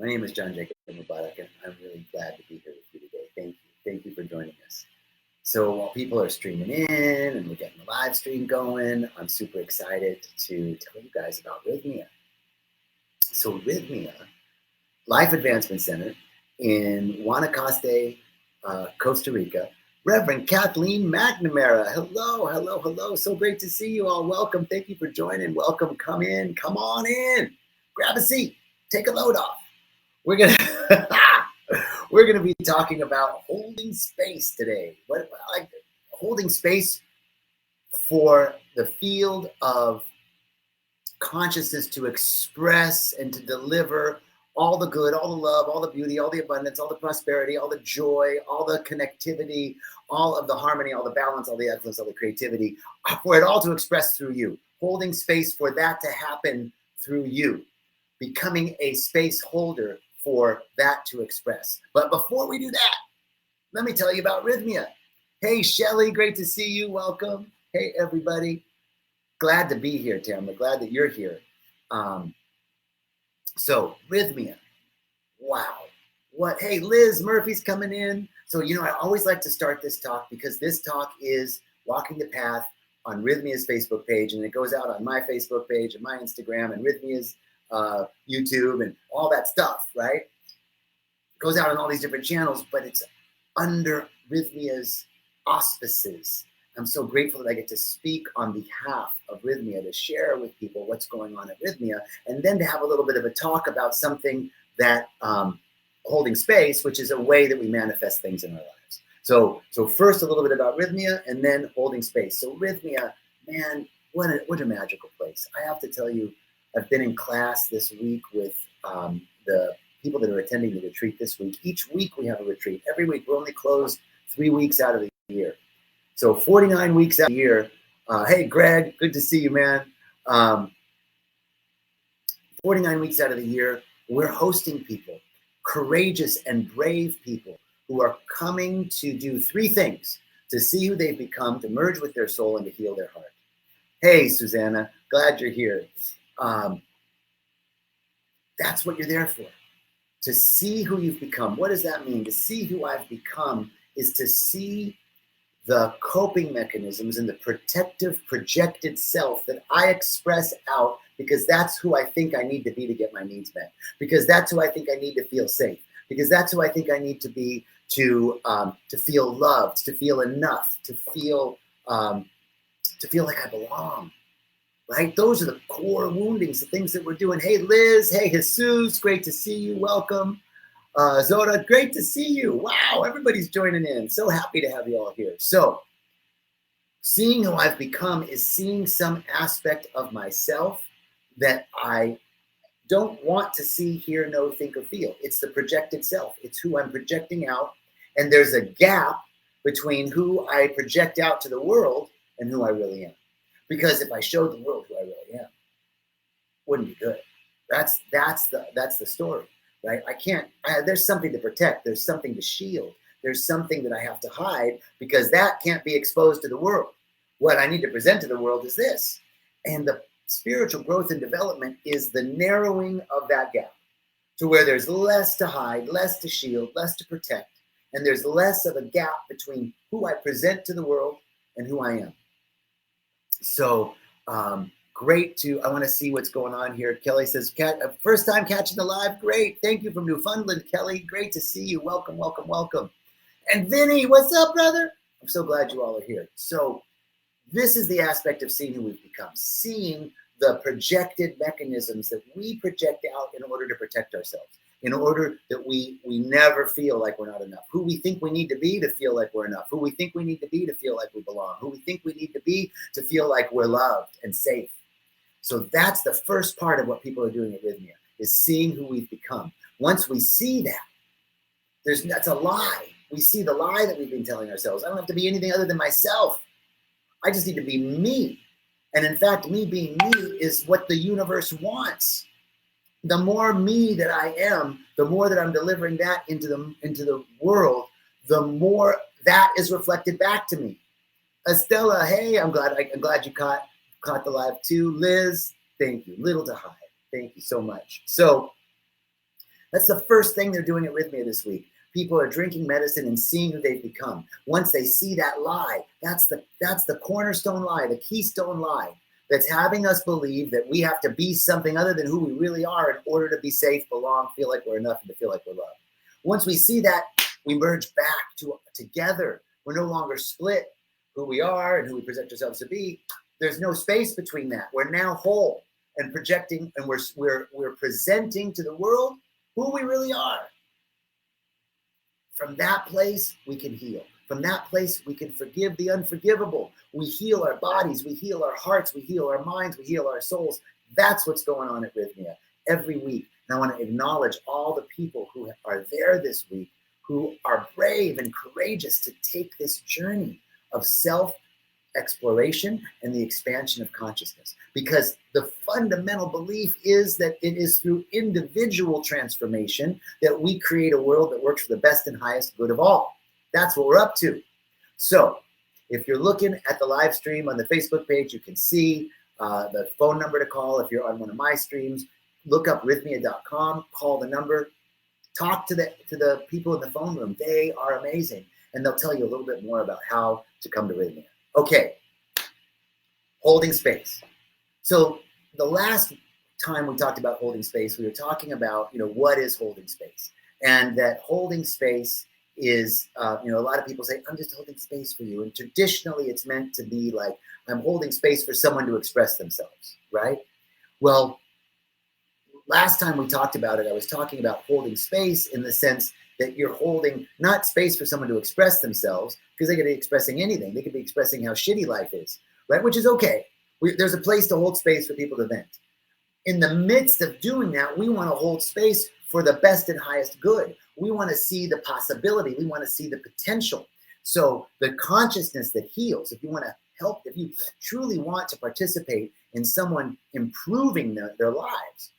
My name is John Jacob Mubarak, and I'm really glad to be here with you today. Thank you. Thank you for joining us. So while people are streaming in and we're getting the live stream going, I'm super excited to tell you guys about Rhythmia. So Rhythmia Life Advancement Center in Guanacaste, Costa Rica. Reverend Kathleen McNamara. Hello, hello, hello. So great to see you all. Welcome. Thank you for joining. Welcome. Come in. Come on in. Grab a seat. Take a load off. We're gonna be talking about holding space today. What like holding space for the field of consciousness to express and to deliver all the good, all the love, all the beauty, all the abundance, all the prosperity, all the joy, all the connectivity, all of the harmony, all the balance, all the excellence, all the creativity, for it all to express through you. Holding space for that to happen through you. Becoming a space holder for that to express. But before we do that, let me tell you about Rhythmia. Hey, Shelly, great to see you. Welcome. Hey, everybody. Glad to be here, Tamara. Glad that you're here. So, Rhythmia. Wow. What? Hey, Liz Murphy's coming in. So, I always like to start this talk because this talk is walking the path on Rhythmia's Facebook page, and it goes out on my Facebook page and my Instagram and Rhythmia's YouTube and all that stuff, right? It goes out on all these different channels, but it's under Rhythmia's auspices. I'm so grateful that I get to speak on behalf of Rhythmia, to share with people what's going on at Rhythmia, and then to have a little bit of a talk about something that holding space, which is a way that we manifest things in our lives. So first a little bit about Rhythmia, and then holding space. So Rhythmia, man, what a magical place. I have to tell you, I've been in class this week with the people that are attending the retreat this week. Each week we have a retreat. Every week we're only closed 3 weeks out of the year. So 49 weeks out of the year. Hey, Greg, good to see you, man. 49 weeks out of the year, we're hosting people, courageous and brave people who are coming to do 3 things: to see who they've become, to merge with their soul, and to heal their heart. Hey, Susanna, glad you're here. That's what you're there for, to see who you've become. What does that mean? To see who I've become is to see the coping mechanisms and the protective projected self that I express out, because that's who I think I need to be to get my needs met, because that's who I think I need to feel safe, because that's who I think I need to be to feel loved, to feel enough, to feel like I belong. Right? Those are the core woundings, the things that we're doing. Hey, Liz. Hey, Jesus. Great to see you. Welcome. Zora, great to see you. Wow, everybody's joining in. So happy to have you all here. So, seeing who I've become is seeing some aspect of myself that I don't want to see, hear, know, think, or feel. It's the projected self. It's who I'm projecting out. And there's a gap between who I project out to the world and who I really am. Because if I showed the world who I really am, wouldn't be good. That's the story, right? There's something to protect. There's something to shield. There's something that I have to hide, because that can't be exposed to the world. What I need to present to the world is this. And the spiritual growth and development is the narrowing of that gap to where there's less to hide, less to shield, less to protect. And there's less of a gap between who I present to the world and who I am. So great I want to see what's going on here. Kelly says, first time catching the live. Great. Thank you from Newfoundland, Kelly. Great to see you. Welcome, welcome, welcome. And Vinny, what's up, brother? I'm so glad you all are here. So this is the aspect of seeing who we've become, seeing the projected mechanisms that we project out in order to protect ourselves, in order that we never feel like we're not enough, who we think we need to be to feel like we're enough, who we think we need to be to feel like we belong, who we think we need to be to feel like we're loved and safe. So that's the first part of what people are doing at Rhythmia, is seeing who we've become. Once we see that, that's a lie. We see the lie that we've been telling ourselves. I don't have to be anything other than myself. I just need to be me. And in fact, me being me is what the universe wants. The more me that I am, the more that I'm delivering that into the world, the more that is reflected back to me. Estella, hey, I'm glad you caught the live too. Liz, thank you. Little to hide. Thank you so much. So That's the first thing they're doing at Rhythmia this week. People are drinking medicine and seeing who they've become. Once they see that lie, that's the cornerstone lie, the keystone lie that's having us believe that we have to be something other than who we really are in order to be safe, belong, feel like we're enough, and to feel like we're loved. Once we see that, we merge back together. We're no longer split who we are and who we present ourselves to be. There's no space between that. We're now whole and projecting, and we're presenting to the world who we really are. From that place, we can heal. From that place, we can forgive the unforgivable. We heal our bodies, we heal our hearts, we heal our minds, we heal our souls. That's what's going on at Rhythmia every week. And I want to acknowledge all the people who are there this week, who are brave and courageous to take this journey of self-exploration and the expansion of consciousness. Because the fundamental belief is that it is through individual transformation that we create a world that works for the best and highest good of all. That's what we're up to. So if you're looking at the live stream on the Facebook page, you can see the phone number to call. If you're on one of my streams, look up rhythmia.com, call the number, talk to the people in the phone room. They are amazing. And they'll tell you a little bit more about how to come to Rhythmia. Okay, holding space. So the last time we talked about holding space, we were talking about, what is holding space? And that holding space is, a lot of people say, I'm just holding space for you. And traditionally, it's meant to be like, I'm holding space for someone to express themselves, right? Well, last time we talked about it, I was talking about holding space in the sense that you're holding not space for someone to express themselves, because they could be expressing anything. They could be expressing how shitty life is, right? Which is okay. There's a place to hold space for people to vent. In the midst of doing that, we want to hold space for the best and highest good. We want to see the possibility. We want to see the potential. So the consciousness that heals, if you want to help, if you truly want to participate in someone improving their lives,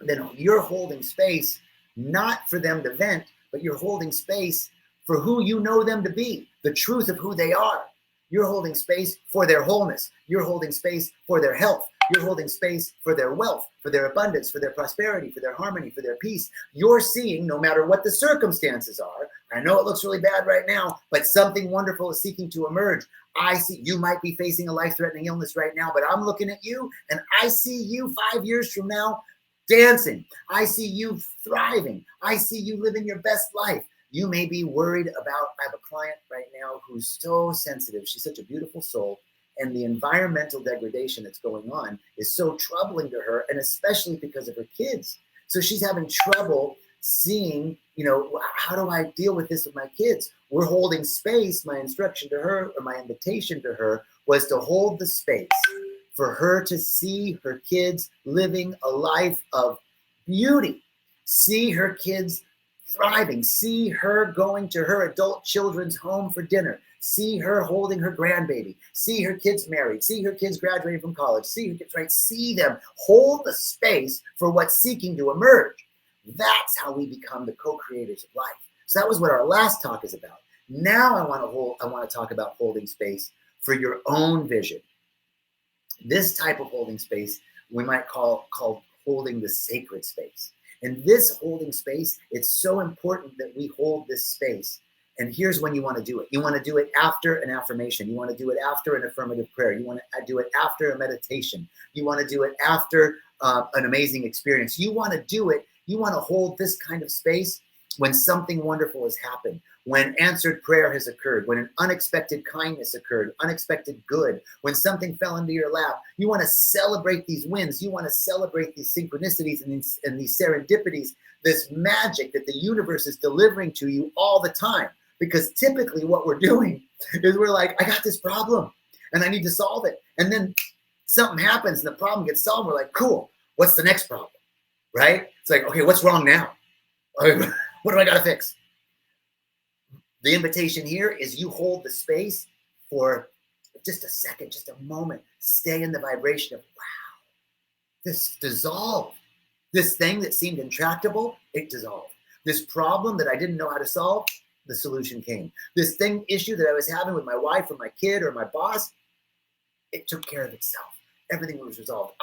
then you're holding space not for them to vent, but you're holding space for who you know them to be, the truth of who they are. You're holding space for their wholeness. You're holding space for their health. You're holding space for their wealth, for their abundance, for their prosperity, for their harmony, for their peace. You're seeing, no matter what the circumstances are, I know it looks really bad right now, but something wonderful is seeking to emerge. I see you might be facing a life-threatening illness right now, but I'm looking at you and I see you 5 years from now dancing. I see you thriving. I see you living your best life. You may be worried about, I have a client right now who's so sensitive. She's such a beautiful soul. And the environmental degradation that's going on is so troubling to her, and especially because of her kids. So she's having trouble seeing, how do I deal with this with my kids? We're holding space. My instruction to her, or my invitation to her, was to hold the space for her to see her kids living a life of beauty, see her kids thriving, see her going to her adult children's home for dinner, see her holding her grandbaby, see her kids married, see her kids graduating from college, see her kids, right? See them hold the space for what's seeking to emerge. That's how we become the co-creators of life. So that was what our last talk is about. Now I want to talk about holding space for your own vision. This type of holding space we might call holding the sacred space. And this holding space, it's so important that we hold this space. And here's when you want to do it. You want to do it after an affirmation. You want to do it after an affirmative prayer. You want to do it after a meditation. You want to do it after an amazing experience. You want to do it. You want to hold this kind of space when something wonderful has happened, when answered prayer has occurred, when an unexpected kindness occurred, unexpected good, when something fell into your lap. You want to celebrate these wins. You want to celebrate these synchronicities and these serendipities, this magic that the universe is delivering to you all the time. Because typically what we're doing is we're like, I got this problem and I need to solve it. And then something happens and the problem gets solved. We're like, cool, what's the next problem, right? It's like, okay, what's wrong now? What do I got to fix? The invitation here is you hold the space for just a second, just a moment. Stay in the vibration of, wow, this dissolved. This thing that seemed intractable, it dissolved. This problem that I didn't know how to solve, the solution came. This issue that I was having with my wife or my kid or my boss, it took care of itself. Everything was resolved.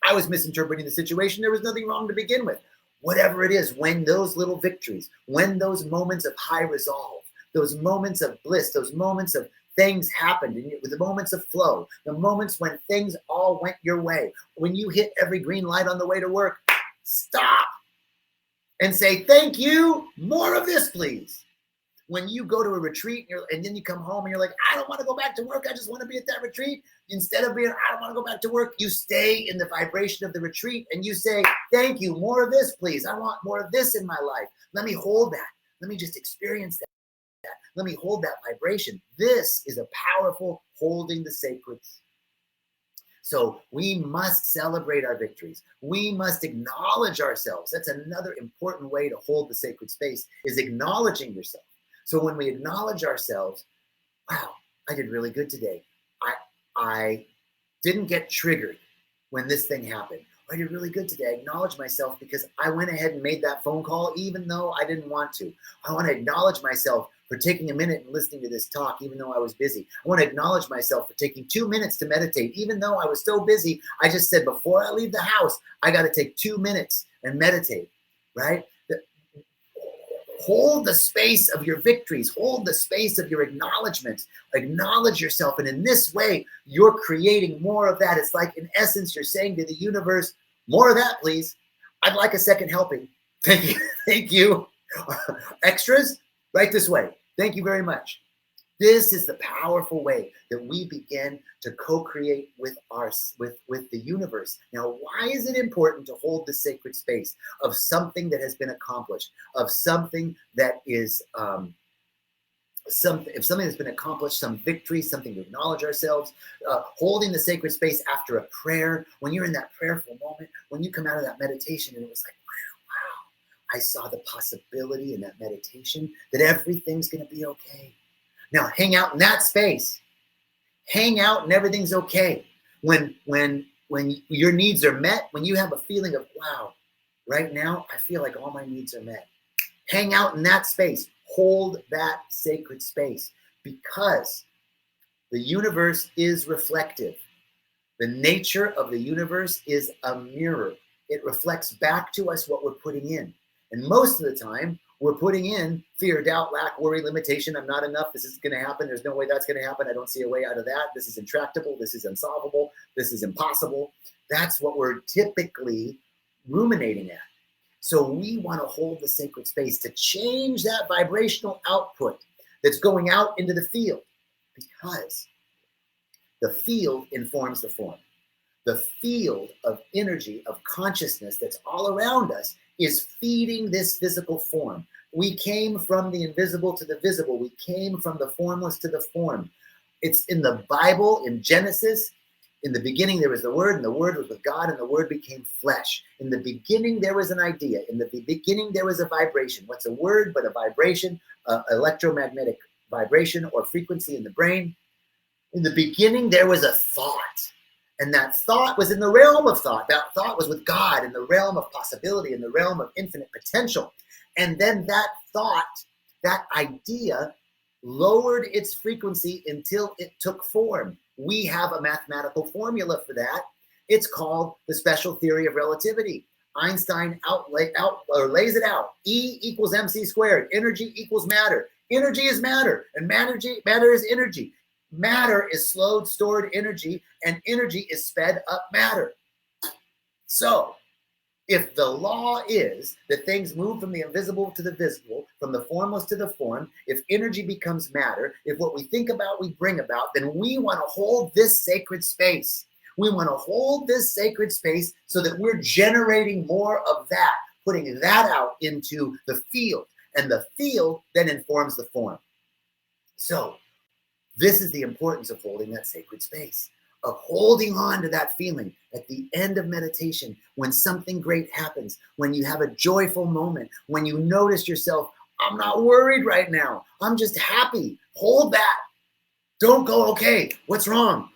I was misinterpreting the situation. There was nothing wrong to begin with. whatever it is, when those little victories, when those moments of high resolve, those moments of bliss, those moments of things happened, and the moments of flow, the moments when things all went your way, when you hit every green light on the way to work, stop and say, thank you, more of this, please. When you go to a retreat and then you come home and you're like, I don't want to go back to work, I just want to be at that retreat. Instead of being, I don't want to go back to work, you stay in the vibration of the retreat and you say, thank you, more of this, please. I want more of this in my life. Let me hold that. Let me just experience that. Let me hold that vibration. This is a powerful holding the sacreds. So we must celebrate our victories. We must acknowledge ourselves. That's another important way to hold the sacred space, is acknowledging yourself. So when we acknowledge ourselves, wow, I did really good today. I didn't get triggered when this thing happened. I did really good today. I acknowledge myself because I went ahead and made that phone call even though I didn't want to. I want to acknowledge myself for taking a minute and listening to this talk even though I was busy. I want to acknowledge myself for taking 2 minutes to meditate even though I was so busy. I just said, before I leave the house, I got to take 2 minutes and meditate, right? Hold the space of your victories. Hold the space of your acknowledgments. Acknowledge yourself. And in this way, you're creating more of that. It's like, in essence, you're saying to the universe, more of that, please. I'd like a second helping. Thank you. Thank you. Extras, right this way. Thank you very much. This is the powerful way that we begin to co-create with the universe. Now, why is it important to hold the sacred space of something that has been accomplished, of something that is if something that's been accomplished, some victory, something to acknowledge ourselves, holding the sacred space after a prayer, when you're in that prayerful moment, when you come out of that meditation and it was like, wow, I saw the possibility in that meditation that everything's going to be okay. Now, hang out in that space. Hang out and everything's okay. When your needs are met, when you have a feeling of, wow, right now I feel like all my needs are met. Hang out in that space. Hold that sacred space, because the universe is reflective. The nature of the universe is a mirror. It reflects back to us what we're putting in. And most of the time, we're putting in fear, doubt, lack, worry, limitation. I'm not enough. This is going to happen. There's no way that's going to happen. I don't see a way out of that. This is intractable. This is unsolvable. This is impossible. That's what we're typically ruminating at. So we want to hold the sacred space to change that vibrational output that's going out into the field, because the field informs the form. The field of energy, of consciousness that's all around us is feeding this physical form. We came from the invisible to the visible. We came from the formless to the form. It's in the Bible, in Genesis. In the beginning, there was the Word, and the Word was with God, and the Word became flesh. In the beginning, there was an idea. In the beginning, there was a vibration. What's a word but a vibration, electromagnetic vibration or frequency in the brain? In the beginning, there was a thought. And that thought was in the realm of thought. That thought was with God in the realm of possibility, in the realm of infinite potential. And then that thought, that idea, lowered its frequency until it took form. We have a mathematical formula for that. It's called the special theory of relativity. Einstein lays it out. E equals mc squared. Energy equals matter. Energy is matter, and matter is energy. Matter is slowed, stored energy, and energy is sped up matter. So, if the law is that things move from the invisible to the visible, from the formless to the form, if energy becomes matter, if what we think about we bring about, then we want to hold this sacred space. We want to hold this sacred space so that we're generating more of that, putting that out into the field, and the field then informs the form. So, this is the importance of holding that sacred space, of holding on to that feeling at the end of meditation, when something great happens, when you have a joyful moment, when you notice yourself, I'm not worried right now, I'm just happy. Hold that. Don't go, okay, what's wrong?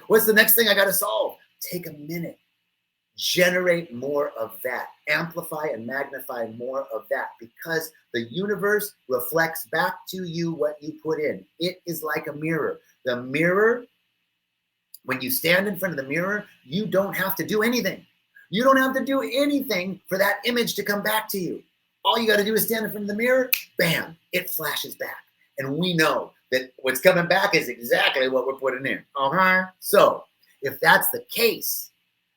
What's the next thing I got to solve? Take a minute. Generate more of that. Amplify and magnify more of that, because the universe reflects back to you what you put in. It is like a mirror. The mirror, when you stand in front of the mirror, you don't have to do anything. You don't have to do anything for that image to come back to you. All you got to do is stand in front of the mirror, bam, it flashes back. And we know that what's coming back is exactly what we're putting in. Okay? So if that's the case,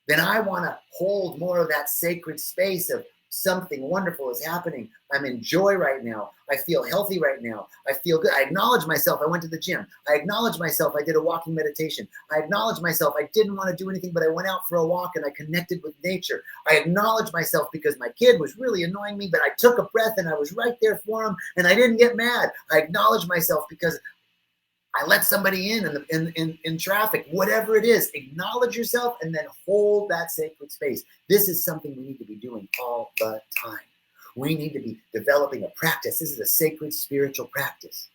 then I want to hold more of that sacred space of something wonderful is happening. I'm in joy right now. I feel healthy right now. I feel good. I acknowledge myself. I went to the gym. I acknowledge myself. I did a walking meditation. I acknowledge myself. I didn't want to do anything, but I went out for a walk and I connected with nature. I acknowledge myself because my kid was really annoying me, but I took a breath and I was right there for him and I didn't get mad. I acknowledge myself because I let somebody in traffic, whatever it is. Acknowledge yourself and then hold that sacred space. This is something we need to be doing all the time. We need to be developing a practice. This is a sacred spiritual practice.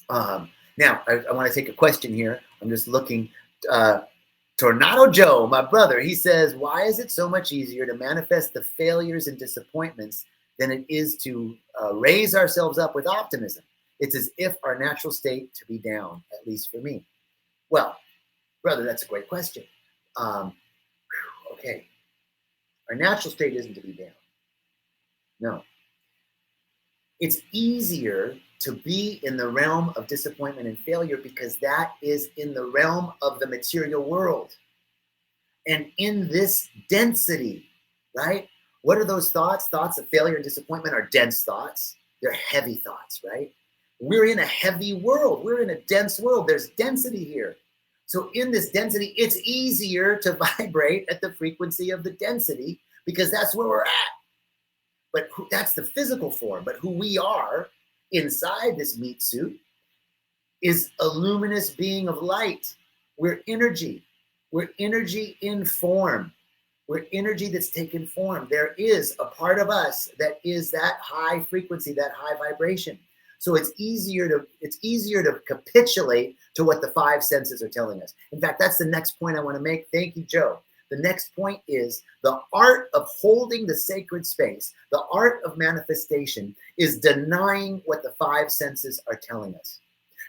Now, I want to take a question here. I'm just looking. Tornado Joe, my brother, he says, why is it so much easier to manifest the failures and disappointments than it is to raise ourselves up with optimism? It's as if our natural state to be down, at least for me. Well, brother, that's a great question. Okay. Our natural state isn't to be down. No. It's easier to be in the realm of disappointment and failure because that is in the realm of the material world. And in this density, right? What are those thoughts? Thoughts of failure and disappointment are dense thoughts. They're heavy thoughts, right? We're in a heavy world. We're in a dense world. There's density here. So in this density, it's easier to vibrate at the frequency of the density because that's where we're at. But that's the physical form. But who we are inside this meat suit is a luminous being of light. We're energy. We're energy in form. We're energy that's taken form. There is a part of us that is that high frequency, that high vibration. So it's easier to capitulate to what the five senses are telling us. In fact, that's the next point I want to make. Thank you, Joe. The next point is the art of holding the sacred space, the art of manifestation is denying what the five senses are telling us.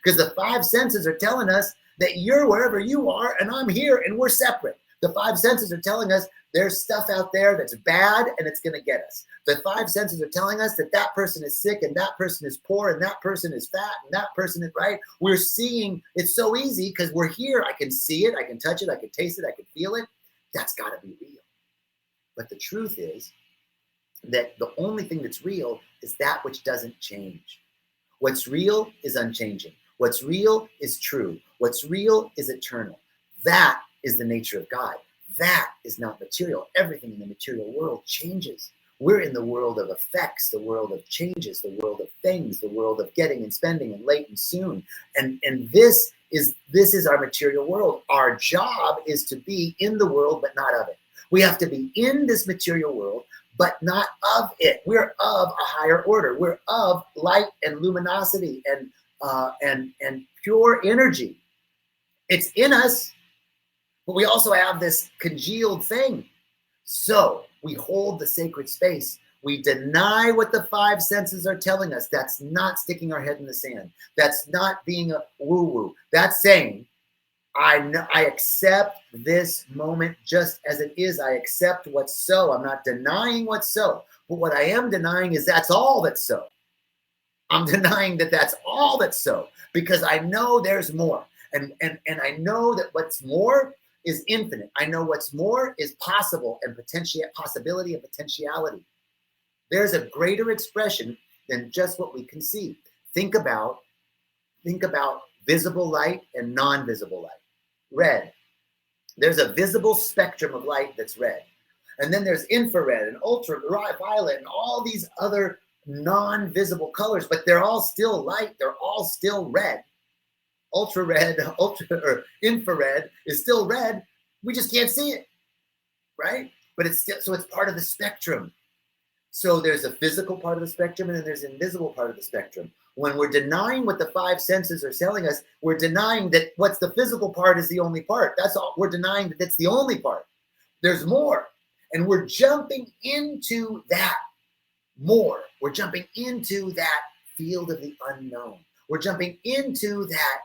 Because the five senses are telling us that you're wherever you are and I'm here and we're separate. The five senses are telling us there's stuff out there that's bad and it's going to get us. The five senses are telling us that that person is sick and that person is poor and that person is fat and that person is right. We're seeing it's so easy because we're here. I can see it. I can touch it. I can taste it. I can feel it. That's got to be real. But the truth is that the only thing that's real is that which doesn't change. What's real is unchanging. What's real is true. What's real is eternal. That is the nature of God. That is not material. Everything in the material world changes. We're in the world of effects, the world of changes, the world of things, the world of getting and spending and late and soon. And this is our material world. Our job is to be in the world, but not of it. We have to be in this material world, but not of it. We're of a higher order. We're of light and luminosity and pure energy. It's in us, but we also have this congealed thing. So we hold the sacred space. We deny what the five senses are telling us. That's not sticking our head in the sand. That's not being a woo-woo. That's saying, I accept this moment just as it is. I accept what's so. I'm not denying what's so. But what I am denying is that's all that's so. I'm denying that that's all that's so because I know there's more. And I know that what's more is infinite. I know what's more is possible and possibility and potentiality. There's a greater expression than just what we can see. Think about visible light and non-visible light. Red. There's a visible spectrum of light that's red. And then there's infrared and ultraviolet and all these other non-visible colors, but they're all still light. They're all still red. Infrared is still red. We just can't see it, right? But it's still, so it's part of the spectrum. So there's a physical part of the spectrum and then there's an invisible part of the spectrum. When we're denying what the five senses are telling us, we're denying that what's the physical part is the only part. That's all. We're denying that that's the only part. There's more. And we're jumping into that more. We're jumping into that field of the unknown. We're jumping into that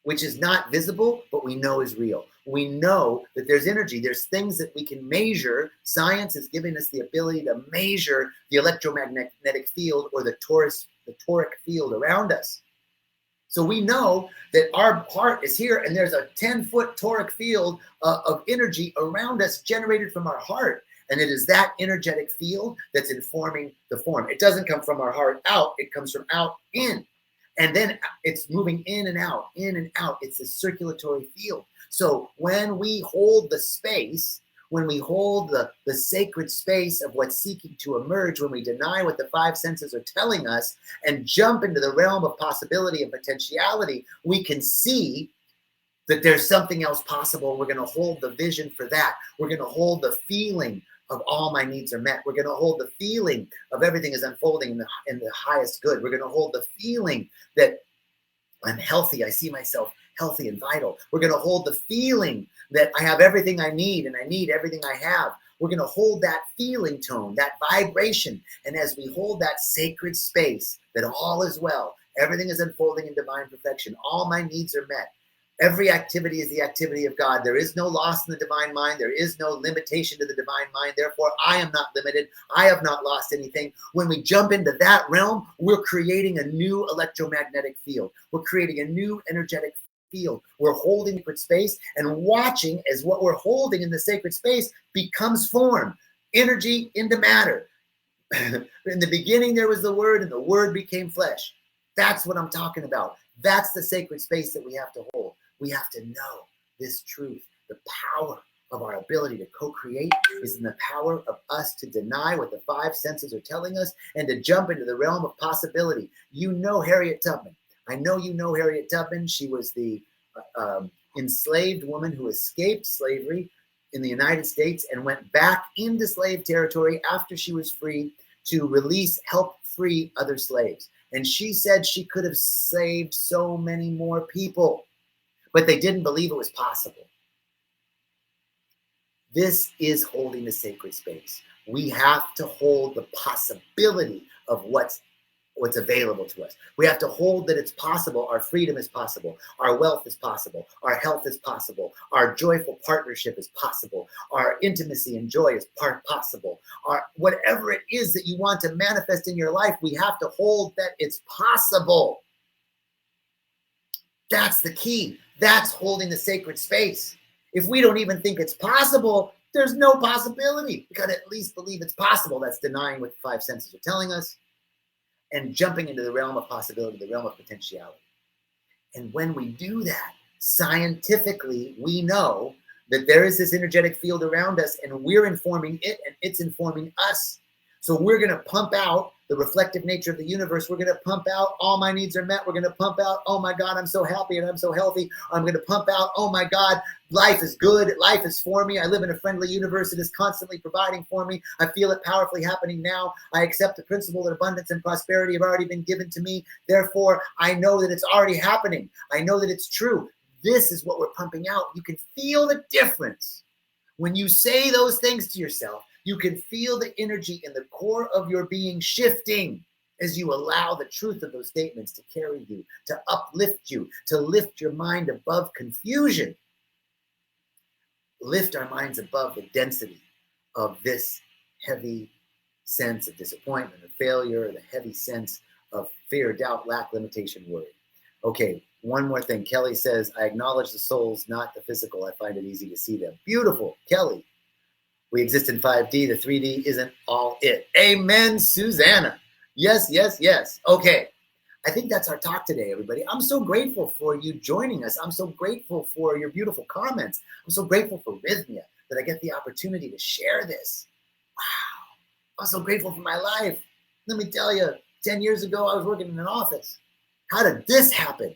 which is not visible, but we know is real. We know that there's energy. There's things that we can measure. Science is giving us the ability to measure the electromagnetic field or the toric field around us. So we know that our heart is here and there's a 10-foot toric field of energy around us generated from our heart. And it is that energetic field that's informing the form. It doesn't come from our heart out. It comes from out in. And then it's moving in and out, in and out. It's a circulatory field. So when we hold the space, when we hold the sacred space of what's seeking to emerge, when we deny what the five senses are telling us and jump into the realm of possibility and potentiality, we can see that there's something else possible. We're going to hold the vision for that. We're going to hold the feeling of all my needs are met. We're going to hold the feeling of everything is unfolding in the highest good. We're going to hold the feeling that I'm healthy. I see myself healthy and vital. We're going to hold the feeling that I have everything I need and I need everything I have. We're going to hold that feeling tone, that vibration. And as we hold that sacred space, that all is well, everything is unfolding in divine perfection, all my needs are met. Every activity is the activity of God. There is no loss in the divine mind. There is no limitation to the divine mind. Therefore, I am not limited. I have not lost anything. When we jump into that realm, we're creating a new electromagnetic field. We're creating a new energetic field. We're holding sacred space and watching as what we're holding in the sacred space becomes form, energy into matter. In the beginning, there was the Word, and the Word became flesh. That's what I'm talking about. That's the sacred space that we have to hold. We have to know this truth. The power of our ability to co-create is in the power of us to deny what the five senses are telling us and to jump into the realm of possibility. You know Harriet Tubman. I know you know Harriet Tubman. She was the enslaved woman who escaped slavery in the United States and went back into slave territory after she was free to help free other slaves. And she said she could have saved so many more people, but they didn't believe it was possible. This is holding the sacred space. We have to hold the possibility of what's available to us. We have to hold that it's possible. Our freedom is possible. Our wealth is possible. Our health is possible. Our joyful partnership is possible. Our intimacy and joy is possible. Whatever it is that you want to manifest in your life, we have to hold that it's possible. That's the key. That's holding the sacred space. If we don't even think it's possible, there's no possibility. We got to at least believe it's possible. That's denying what the five senses are telling us and jumping into the realm of possibility, the realm of potentiality. And when we do that, scientifically, we know that there is this energetic field around us and we're informing it and it's informing us. So we're going to pump out the reflective nature of the universe. We're going to pump out all my needs are met. We're going to pump out, oh my God, I'm so happy and I'm so healthy. I'm going to pump out, oh my God, life is good. Life is for me. I live in a friendly universe. It is constantly providing for me. I feel it powerfully happening now. I accept the principle that abundance and prosperity have already been given to me. Therefore, I know that it's already happening. I know that it's true. This is what we're pumping out. You can feel the difference. When you say those things to yourself, you can feel the energy in the core of your being shifting as you allow the truth of those statements to carry you, to uplift you, to lift your mind above confusion. Lift our minds above the density of this heavy sense of disappointment, of failure, or the heavy sense of fear, doubt, lack, limitation, worry. Okay, one more thing. Kelly says, I acknowledge the souls, not the physical. I find it easy to see them. Beautiful, Kelly. We exist in 5D. The 3D isn't all it. Amen, Susanna. Yes, yes, yes. Okay. I think that's our talk today, everybody. I'm so grateful for you joining us. I'm so grateful for your beautiful comments. I'm so grateful for Rhythmia that I get the opportunity to share this. Wow. I'm so grateful for my life. Let me tell you, 10 years ago, I was working in an office. How did this happen?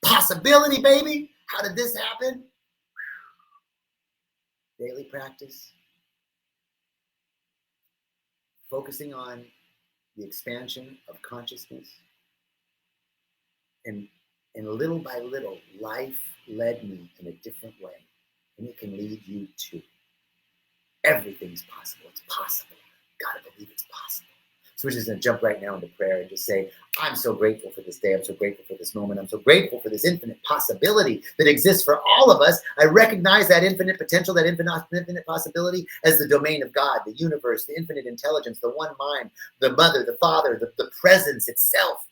Possibility, baby. How did this happen? Daily practice. Focusing on the expansion of consciousness. And little by little, life led me in a different way. And it can lead you too. Everything's possible. It's possible. You gotta believe it's possible. So we're just going to jump right now into prayer and just say, I'm so grateful for this day. I'm so grateful for this moment. I'm so grateful for this infinite possibility that exists for all of us. I recognize that infinite potential, that infinite possibility as the domain of God, the universe, the infinite intelligence, the one mind, the mother, the father, the presence itself.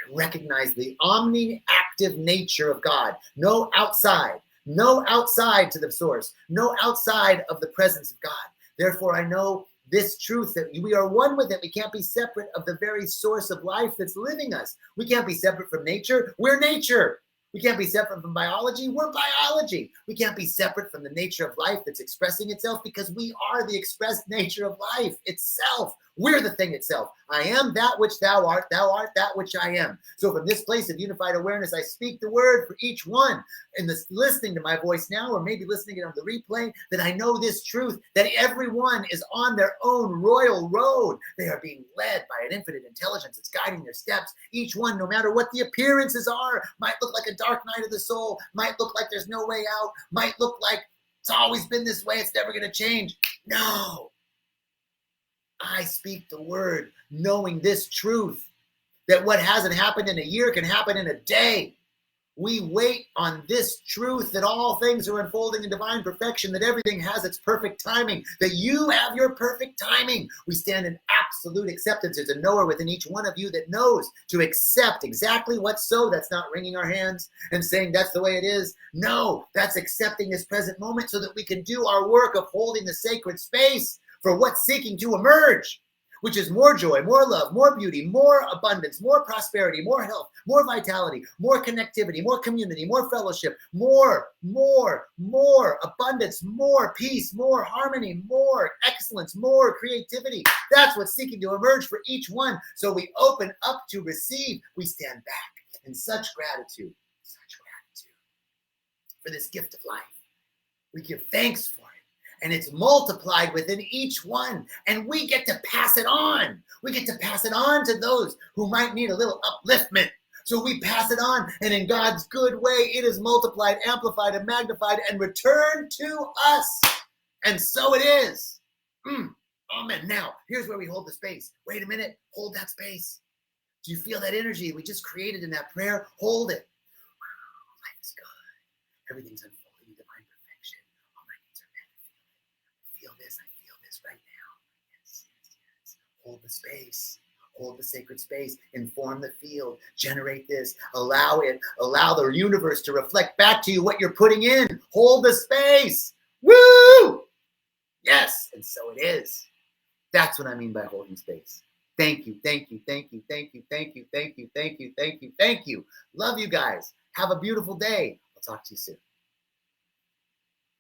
I recognize the omni-active nature of God. No outside to the source, no outside of the presence of God. Therefore, I know this truth that we are one with it. We can't be separate of the very source of life that's living us. We can't be separate from nature. We're nature. We can't be separate from biology. We're biology. We can't be separate from the nature of life that's expressing itself because we are the expressed nature of life itself. We're the thing itself. I am that which thou art that which I am. So from this place of unified awareness, I speak the word for each one in this listening to my voice now, or maybe listening it on the replay, that I know this truth, that everyone is on their own royal road. They are being led by an infinite intelligence that's guiding their steps. Each one, no matter what the appearances are, might look like a dark night of the soul, might look like there's no way out, might look like it's always been this way, it's never going to change. No. I speak the word, knowing this truth, that what hasn't happened in a year can happen in a day. We wait on this truth that all things are unfolding in divine perfection, that everything has its perfect timing, that you have your perfect timing. We stand in absolute acceptance. There's a knower within each one of you that knows to accept exactly what's so. That's not wringing our hands and saying that's the way it is. No, that's accepting this present moment so that we can do our work of holding the sacred space for what's seeking to emerge, which is more joy, more love, more beauty, more abundance, more prosperity, more health, more vitality, more connectivity, more community, more fellowship, more abundance, more peace, more harmony, more excellence, more creativity. That's what's seeking to emerge for each one. So we open up to receive. We stand back in such gratitude for this gift of life. We give thanks for it. And it's multiplied within each one. And we get to pass it on. We get to pass it on to those who might need a little upliftment. So we pass it on. And in God's good way, it is multiplied, amplified, and magnified, and returned to us. And so it is. Amen. Now, here's where we hold the space. Wait a minute. Hold that space. Do you feel that energy we just created in that prayer? Hold it. Life is good. Everything's unfolding. I feel this right now. Yes. Hold the space. Hold the sacred space. Inform the field. Generate this. Allow it. Allow the universe to reflect back to you what you're putting in. Hold the space. Woo! Yes. And so it is. That's what I mean by holding space. Thank you. Thank you. Thank you. Thank you. Thank you. Thank you. Thank you. Thank you. Thank you. Love you guys. Have a beautiful day. I'll talk to you soon.